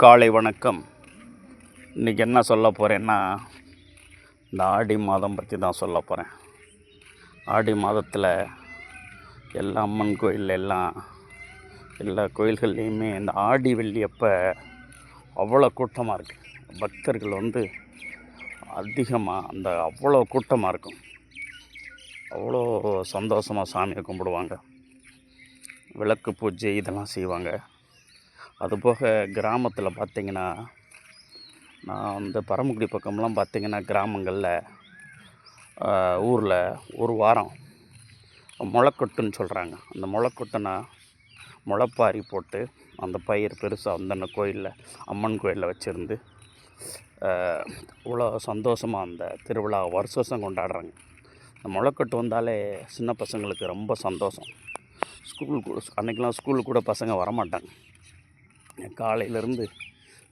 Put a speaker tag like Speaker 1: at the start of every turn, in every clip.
Speaker 1: காலை வணக்கம். இன்றைக்கி என்ன சொல்ல போகிறேன்னா, இந்த ஆடி மாதம் பற்றி தான் சொல்ல போகிறேன். ஆடி மாதத்தில் எல்லா அம்மன் கோயில் எல்லா கோயில்கள்லேயுமே இந்த ஆடி வெள்ளி அப்போ அவ்வளோ கூட்டமாக இருக்குது. பக்தர்கள் அதிகமாக அவ்வளோ கூட்டமாக இருக்கும். அவ்வளோ சந்தோஷமாக சாமியை கும்பிடுவாங்க, விளக்கு பூஜை இதெல்லாம் செய்வாங்க. அதுபோக கிராமத்தில் பார்த்திங்கன்னா, நான் பரமக்குடி பக்கம்லாம் பார்த்திங்கன்னா கிராமங்களில் ஊரில் ஒரு வாரம் முளைக்கொட்டுன்னு சொல்கிறாங்க. அந்த முளைக்கொட்டுனா முளைப்பாரி போட்டு அந்த பயிர் பெருசாக அந்த கோயிலில் அம்மன் கோயிலில் வச்சுருந்து இவ்வளோ சந்தோஷமாக அந்த திருவிழா வருஷம் கொண்டாடுறாங்க. இந்த முளைக்கொட்டு வந்தாலே சின்ன பசங்களுக்கு ரொம்ப சந்தோஷம். அன்றைக்கெலாம் ஸ்கூலுக்கு கூட பசங்க வரமாட்டாங்க. காலையிலேருந்து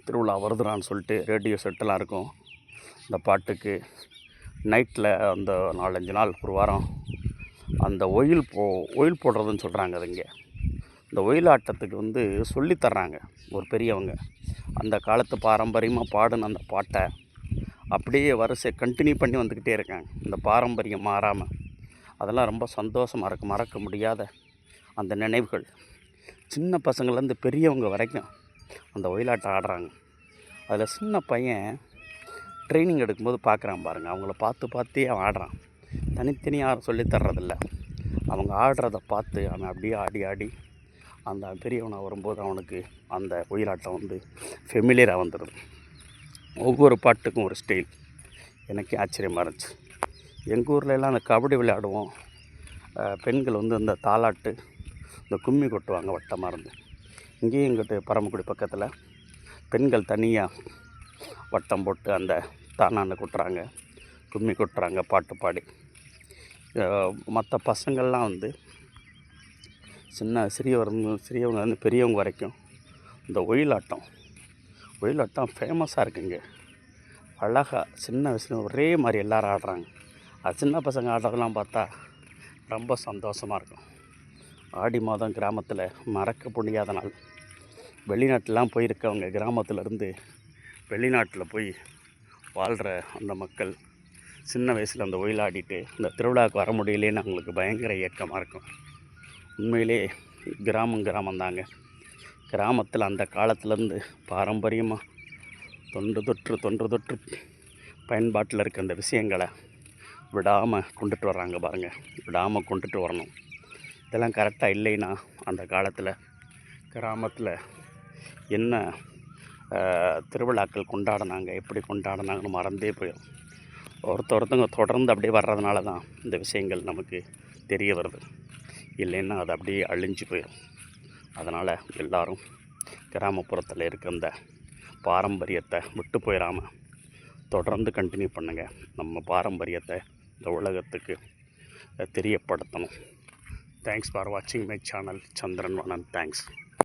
Speaker 1: திருவிழா வருதுறான்னு சொல்லிட்டு ரேடியோ செட்டெல்லாம் இருக்கும். இந்த பாட்டுக்கு நைட்டில் அந்த 4-5 நாள் ஒரு வாரம் அந்த ஒயில் போடுறதுன்னு சொல்கிறாங்க. அது இங்கே இந்த ஒயிலாட்டத்துக்கு சொல்லித்தர்றாங்க ஒரு பெரியவங்க. அந்த காலத்து பாரம்பரியமாக பாடின அந்த பாட்டை அப்படியே வரிசை கண்டினியூ பண்ணி வந்துக்கிட்டே இருக்காங்க. இந்த பாரம்பரியம் மாறாமல். அதெல்லாம் ரொம்ப சந்தோஷமாக இருக்குது. மறக்க முடியாத அந்த நினைவுகள். சின்ன பசங்கள்லேருந்து பெரியவங்க வரைக்கும் அந்த ஒயிலாட்டம் ஆடுறாங்க. அதில் சின்ன பையன் ட்ரைனிங் எடுக்கும்போது பார்க்குறான் பாருங்கள். அவங்கள பார்த்தே அவன் ஆடுறான். தனித்தனியாக சொல்லித்தர்றதில்ல. அவங்க ஆடுறத பார்த்து அவன் அப்படியே ஆடி அந்த பெரியவனாக வரும்போது அவனுக்கு அந்த ஒயிலாட்டம் ஃபெமிலியராக வந்துடுது. ஒவ்வொரு பாட்டுக்கும் ஒரு ஸ்டைல். எனக்கே ஆச்சரியமாக இருந்துச்சு. எங்கள் ஊர்லெலாம் அந்த கபடி விளையாடுவோம். பெண்கள் இந்த தாலாட்டு இந்த கும்மி கொட்டுவாங்க வட்டமாக இருந்து. இங்கேயும் எங்கிட்ட பரமக்குடி பக்கத்தில் பெண்கள் தனியாக வட்டம் போட்டு அந்த தானான கொட்டுறாங்க, கும்மி கொட்டுறாங்க பாட்டு பாடி. மற்ற பசங்கள்லாம் சிறியவங்க பெரியவங்க வரைக்கும் இந்த ஒயிலாட்டம் ஃபேமஸாக இருக்குங்க. அழகாக சின்ன வயசுல ஒரே மாதிரி எல்லோரும் ஆடுறாங்க. அது சின்ன பசங்க ஆடுறதெல்லாம் பார்த்தா ரொம்ப சந்தோஷமாக இருக்கும். ஆடி மாதம் கிராமத்தில் மறக்க முடியாத நாள். வெளிநாட்டிலாம் போயிருக்கவங்க கிராமத்திலேருந்து வெளிநாட்டில் போய் வாழ்கிற அந்த மக்கள் சின்ன வயசில் அந்த ஒயிலாடிட்டு இந்த திருவிழாவுக்கு வர முடியலேன்னு அவங்களுக்கு பயங்கர ஏக்கமாக இருக்கும். உண்மையிலே கிராமந்தாங்க. கிராமத்தில் அந்த காலத்துலேருந்து பாரம்பரியமாக தொன்று தொற்று பயன்பாட்டில் இருக்க அந்த விஷயங்களை விடாமல் கொண்டுட்டு வர்றாங்க பாருங்கள். விடாமல் கொண்டுட்டு வரணும். இதெல்லாம் கரெக்டாக இல்லைன்னா அந்த காலத்தில் கிராமத்தில் என்ன திருவிழாக்கள் கொண்டாடினாங்க, எப்படி கொண்டாடினாங்கன்னு மறந்தே போயிடும். ஒருத்தவங்க தொடர்ந்து அப்படியே வர்றதுனால தான் இந்த விஷயங்கள் நமக்கு தெரிய வருது. இல்லைன்னா அது அப்படியே அழிஞ்சு போயிடும். அதனால் எல்லோரும் கிராமப்புறத்தில் இருக்க அந்த பாரம்பரியத்தை விட்டு போயிடாமல் தொடர்ந்து கண்டினியூ பண்ணுங்கள். நம்ம பாரம்பரியத்தை இந்த உலகத்துக்கு தெரியப்படுத்தணும். Thanks for watching my channel Chandran Vanan. Thanks.